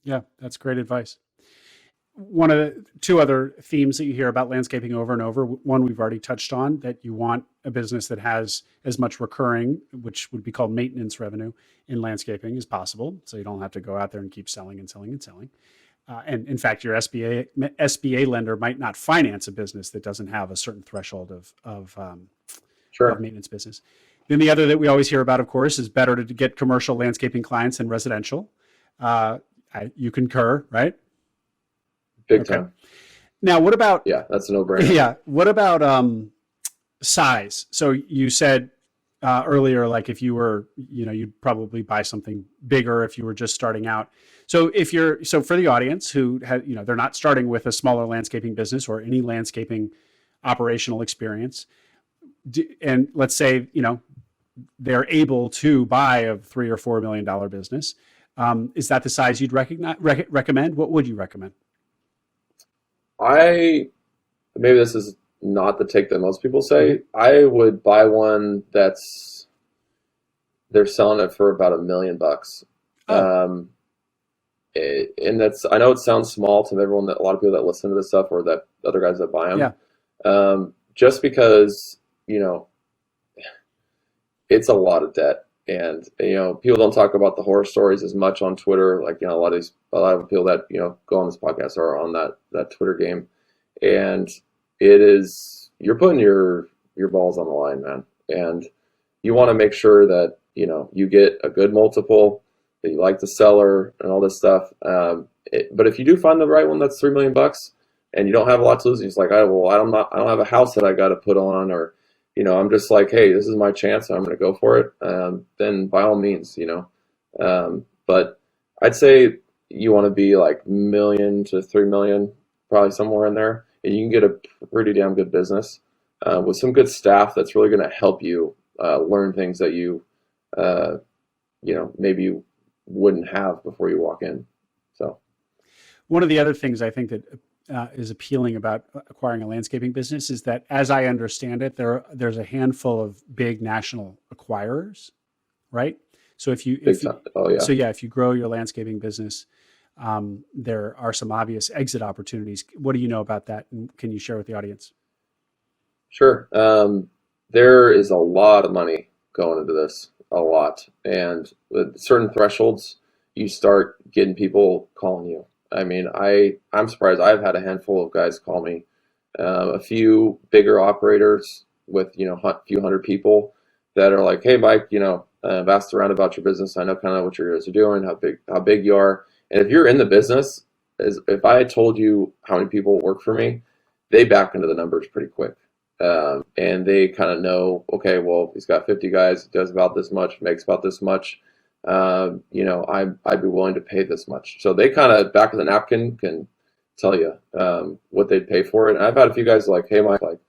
Yeah, that's great advice. One of the 2 other themes that you hear about landscaping over and over, one we've already touched on, that you want a business that has as much recurring, which would be called maintenance revenue in landscaping, as possible. So you don't have to go out there and keep selling and selling and selling. And in fact, your SBA lender might not finance a business that doesn't have a certain threshold of maintenance business. Then the other that we always hear about, of course, is better to get commercial landscaping clients than residential. You concur, right? Big time. Now, what about? Yeah, that's a no-brainer. Yeah. What about size? So you said earlier, like if you were, you'd probably buy something bigger if you were just starting out. So so for the audience who they're not starting with a smaller landscaping business or any landscaping operational experience, and let's say, they're able to buy a $3 or $4 million business. Is that the size you'd recommend? What would you recommend? Maybe this is not the take that most people say. I would buy one they're selling it for about $1 million. Oh. And I know it sounds small to everyone, a lot of people that listen to this stuff, or that other guys that buy them. Yeah. Just because, it's a lot of debt. And, people don't talk about the horror stories as much on Twitter. Like, a lot of people that, go on this podcast are on that Twitter game. And you're putting your balls on the line, man. And you want to make sure that, you get a good multiple, that you like the seller and all this stuff. But if you do find the right one that's $3 million and you don't have a lot to lose, it's like, I don't have a house that I got to put on, or, I'm just like, hey, this is my chance, I'm going to go for it. Then by all means, but I'd say you want to be like $1 million to $3 million, probably somewhere in there, and you can get a pretty damn good business with some good staff that's really going to help you learn things that you, maybe you wouldn't have before you walk in. So one of the other things I think that is appealing about acquiring a landscaping business is that, as I understand it, there's a handful of big national acquirers, right? So if you grow your landscaping business, there are some obvious exit opportunities. What do you know about that, and can you share with the audience? Sure. There is a lot of money going into this, a lot, and with certain thresholds, you start getting people calling you. I mean, I'm surprised. I've had a handful of guys call me, a few bigger operators with, a few hundred people that are like, hey, Mike, I've asked around about your business. I know kind of what you guys are doing, how big you are. And if you're in the business, if I had told you how many people work for me, they back into the numbers pretty quick. And they kind of know, okay, well, he's got 50 guys, does about this much, makes about this much. I'd be willing to pay this much. So they kind of back of the napkin can tell you what they'd pay for it. And I've had a few guys like, hey, Mike, like,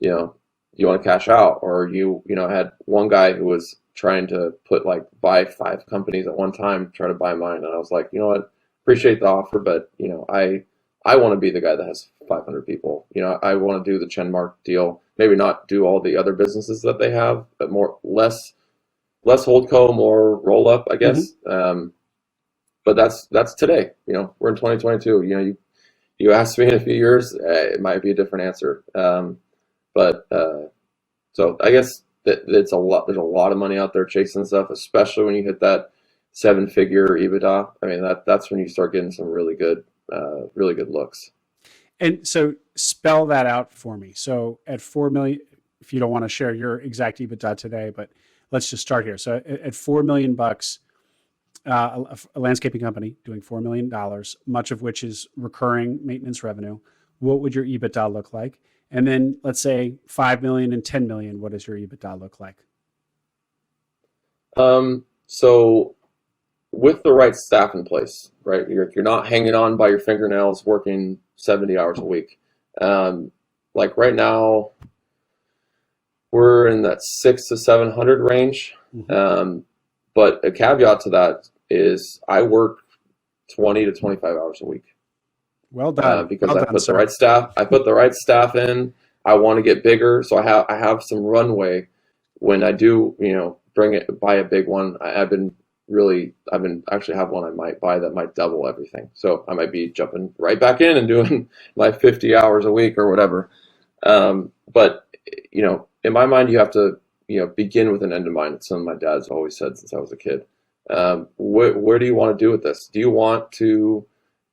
you want to cash out? Or I had one guy who was trying to buy 5 companies at one time, try to buy mine. And I was like, you know what, appreciate the offer, but I want to be the guy that has 500 people. I want to do the Chenmark deal, maybe not do all the other businesses that they have, but less holdco, more roll up, I guess. But that's today. We're in 2022. You ask me in a few years, it might be a different answer. So I guess that it's a lot. There's a lot of money out there chasing stuff, especially when you hit that 7-figure EBITDA. I mean, that's when you start getting some really good looks. And so spell that out for me. So at 4 million, if you don't want to share your exact EBITDA today, but let's just start here. So at $4 million, a landscaping company doing $4 million, much of which is recurring maintenance revenue, what would your EBITDA look like? And then let's say 5 million and 10 million, what does your EBITDA look like? So with the right staff in place, right? You're not hanging on by your fingernails, working 70 hours a week. Like right now, we're in that 600 to 700 range. But a caveat to that is I work 20 to 25 hours a week. Well done. Because well I done, put sir. the right staff. I put the right staff in. I want to get bigger, so I have some runway when I do, buy a big one. I've been actually have one I might buy that might double everything. So I might be jumping right back in and doing my 50 hours a week or whatever. But in my mind, you have to begin with an end in mind. It's something my dad's always said since I was a kid. Where do you want to do with this? Do you want to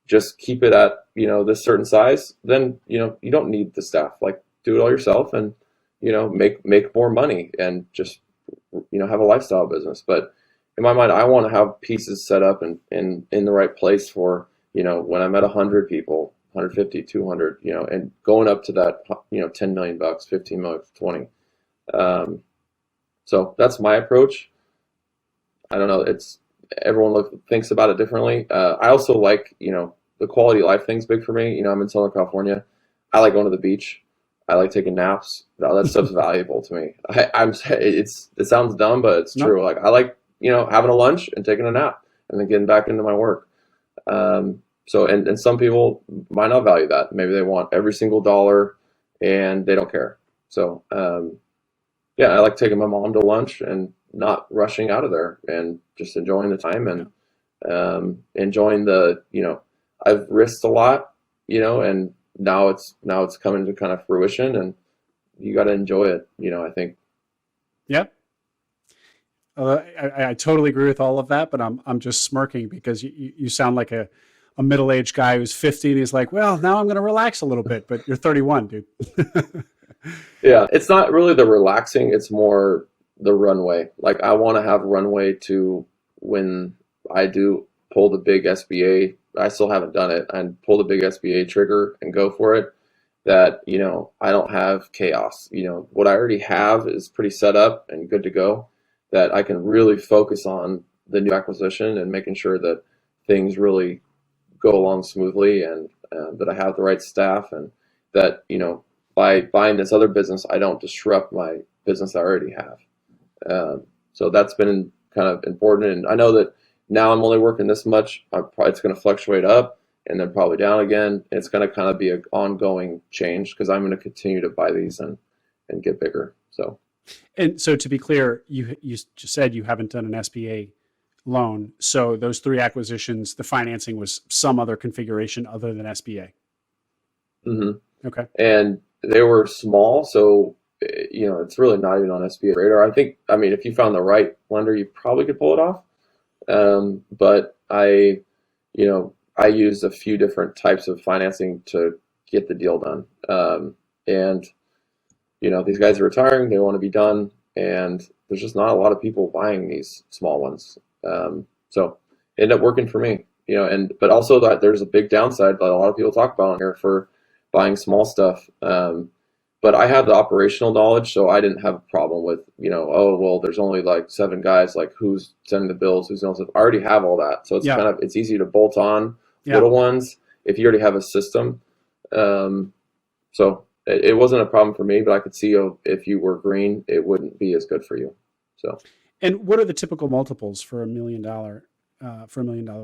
just keep it at this certain size? Then you don't need the staff. Like, do it all yourself and make more money and just have a lifestyle business. But in my mind, I want to have pieces set up and in the right place for when I'm at 100 people, 150, 200, and going up to that $10 million, 15 million, 20. So that's my approach. I don't know. Everyone thinks about it differently. I also like the quality of life thing's big for me. I'm in Southern California. I like going to the beach. I like taking naps. That stuff's valuable to me. It sounds dumb, but it's true. Like I like having a lunch and taking a nap and then getting back into my work. So and some people might not value that. Maybe they want every single dollar and they don't care. So yeah, I like taking my mom to lunch and not rushing out of there and just enjoying the time and enjoying I've risked a lot, and now it's coming to kind of fruition, and you got to enjoy it, I think. Yeah. I totally agree with all of that, but I'm just smirking because you sound like a middle-aged guy who's 50 and he's like, well, now I'm going to relax a little bit, but you're 31, dude. Yeah, it's not really the relaxing, it's more the runway. Like I want to have runway to when I do pull the big SBA. I still haven't done it, and pull the big SBA trigger and go for it. That I don't have chaos. What I already have is pretty set up and good to go. That I can really focus on the new acquisition and making sure that things really go along smoothly, and that I have the right staff, and that by buying this other business, I don't disrupt my business I already have. So that's been kind of important, and I know that now I'm only working this much. It's going to fluctuate up and then probably down again. It's going to kind of be an ongoing change because I'm going to continue to buy these and get bigger. And so to be clear, you just said you haven't done an SBA loan. So those 3 acquisitions, the financing was some other configuration other than SBA. Mm-hmm. Okay. And they were small, so it's really not even on SBA radar. I mean, if you found the right lender, you probably could pull it off. But I used a few different types of financing to get the deal done. And these guys are retiring, they want to be done, and there's just not a lot of people buying these small ones. So it ended up working for me, but also that there's a big downside that a lot of people talk about here for buying small stuff. but I have the operational knowledge, so I didn't have a problem with, oh, well, there's only like 7 guys, like who's sending the bills, who's doing stuff. I already have all that. So it's Yeah. it's easy to bolt on Yeah. little ones if you already have a system. So it wasn't a problem for me, but I could see if you were green, it wouldn't be as good for you. So. And what are the typical multiples for $1 million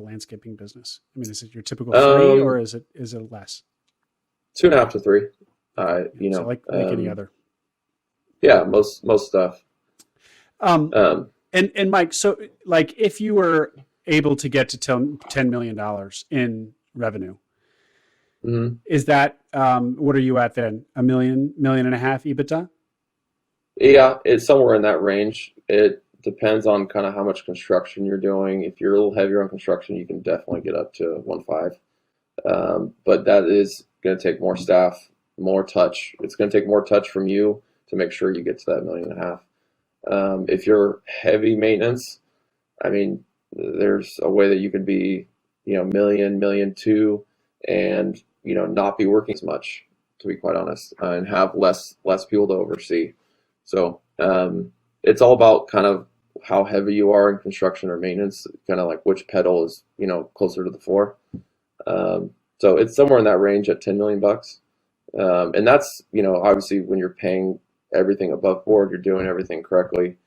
landscaping business? I mean, is it your typical 3 or is it less? 2.5 to 3. So like any other. Yeah, most stuff. And Mike, so like if you were able to get to $10 million in revenue, mm-hmm. is that what are you at then? $1 million, $1.5 million EBITDA? Yeah, it's somewhere in that range. It depends on kind of how much construction you're doing. If you're a little heavier on construction, you can definitely get up to 1.5. But that is going to take more staff, more touch. It's going to take more touch from you to make sure you get to that $1.5 million. If you're heavy maintenance, I mean, there's a way that you could be, $1 million, $1.2 million, and not be working as much, to be quite honest, and have less people to oversee. So it's all about kind of how heavy you are in construction or maintenance, kind of like which pedal is closer to the floor. So it's somewhere in that range at $10 million bucks, and that's obviously when you're paying everything above board, you're doing everything correctly,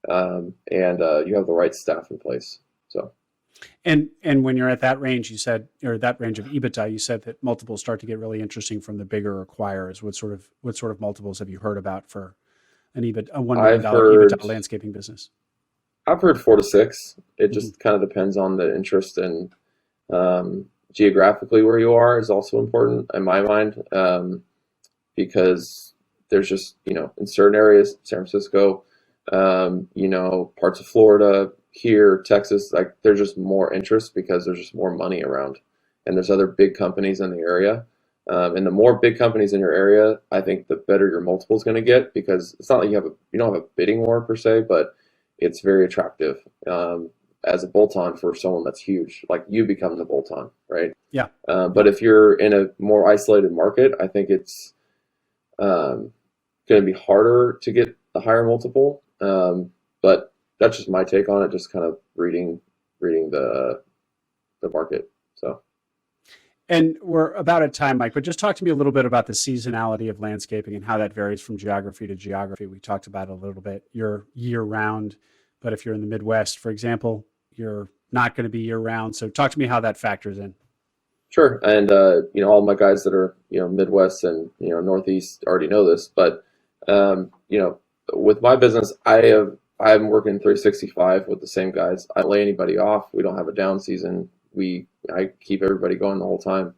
and you have the right staff in place. So. And when you're at that range, you said, or that range of EBITDA, you said that multiples start to get really interesting from the bigger acquirers. What sort of multiples have you heard about for a $1 million EBITDA landscaping business? I've heard 4 to 6. It just kind of depends on the interest, and geographically where you are is also important in my mind, because there's just in certain areas, San Francisco, parts of Florida, here, Texas, like there's just more interest because there's just more money around, and there's other big companies in the area. And the more big companies in your area, I think the better your multiple is going to get, because it's not like you don't have a bidding war per se, but it's very attractive as a bolt-on for someone that's huge. Like you become the bolt-on, right? Yeah. But if you're in a more isolated market, I think it's going to be harder to get a higher multiple. But that's just my take on it, just kind of reading the market. So. And we're about at time, Mike, but just talk to me a little bit about the seasonality of landscaping and how that varies from geography to geography. We talked about it a little bit. You're year round, but if you're in the Midwest, for example, you're not going to be year round. So talk to me how that factors in. Sure. And, all my guys that are, Midwest and, Northeast already know this, but, with my business, I'm working 365 with the same guys. I don't lay anybody off. We don't have a down season. I keep everybody going the whole time,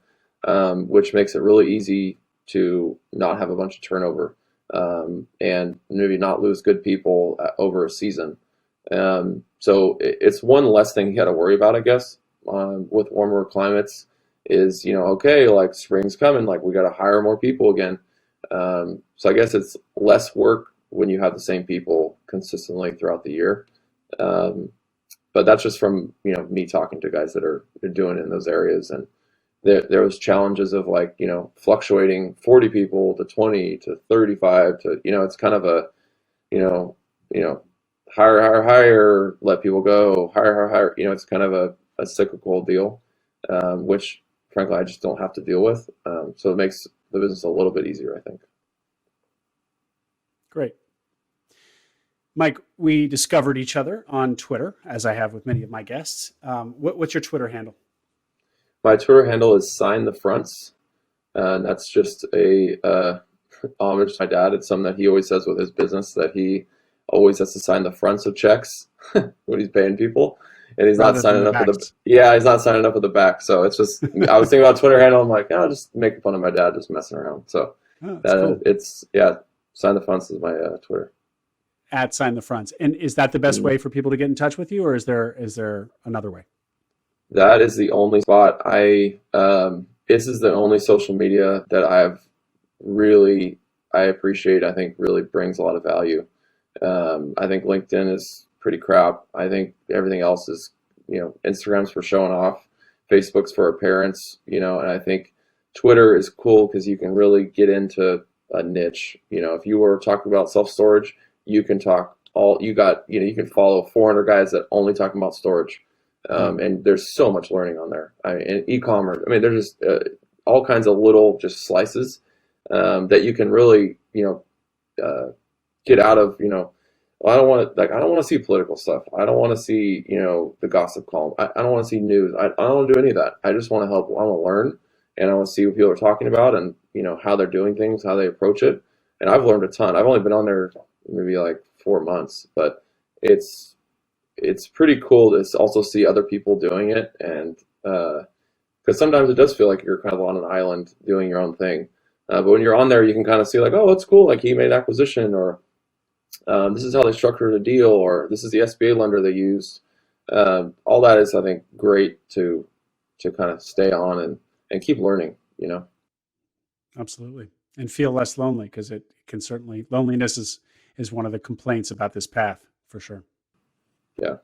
which makes it really easy to not have a bunch of turnover, and maybe not lose good people over a season. So it's one less thing you got to worry about, I guess, with warmer climates is, okay, like spring's coming, like we got to hire more people again. So I guess it's less work when you have the same people consistently throughout the year. But that's just from, me talking to guys that are doing it in those areas. And there was challenges of like, fluctuating 40 people to 20 to 35 to, it's kind of a, hire, let people go, hire. It's kind of a cyclical deal, which frankly, I just don't have to deal with. So it makes the business a little bit easier, I think. Great. Mike, we discovered each other on Twitter, as I have with many of my guests. What's your Twitter handle? My Twitter handle is Sign the Fronts. And that's just a homage to my dad. It's something that he always says with his business, that he always has to sign the fronts of checks when he's paying people. And he's not signing up with he's not signing up with the back. So it's just, I was thinking about Twitter handle. I'm like, I'll just make fun of my dad just messing around. So cool. Sign the Fronts is my Twitter. At Sign the Fronts. And is that the best way for people to get in touch with you, or is there another way? That is the only spot. This is the only social media that I appreciate. I think really brings a lot of value. I think LinkedIn is pretty crap. I think everything else is, Instagram's for showing off, Facebook's for our parents, and I think Twitter is cool because you can really get into, a niche. If you were talking about self-storage, you can talk all you got. You can follow 400 guys that only talking about storage, Yeah. and there's so much learning on there. And e-commerce. There's just all kinds of little just slices that you can really get out of. Well, I don't want to see political stuff. I don't want to see the gossip column. I don't want to see news. I don't want to do any of that. I just want to help. I want to learn, and I want to see what people are talking about, and how they're doing things, how they approach it. And I've learned a ton. I've only been on there maybe like 4 months, but it's pretty cool to also see other people doing it, and because sometimes it does feel like you're kind of on an island doing your own thing. But when you're on there, you can kind of see like, oh, that's cool. Like he made an acquisition, or this is how they structured a deal, or this is the SBA lender they used. All that is, I think, great to kind of stay on and keep learning. Absolutely. And feel less lonely, because it can certainly, loneliness is one of the complaints about this path for sure. Yeah.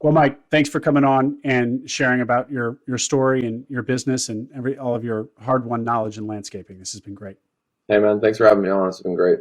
Well, Mike, thanks for coming on and sharing about your story and your business and all of your hard-won knowledge in landscaping. This has been great. Hey, man, thanks for having me on. It's been great.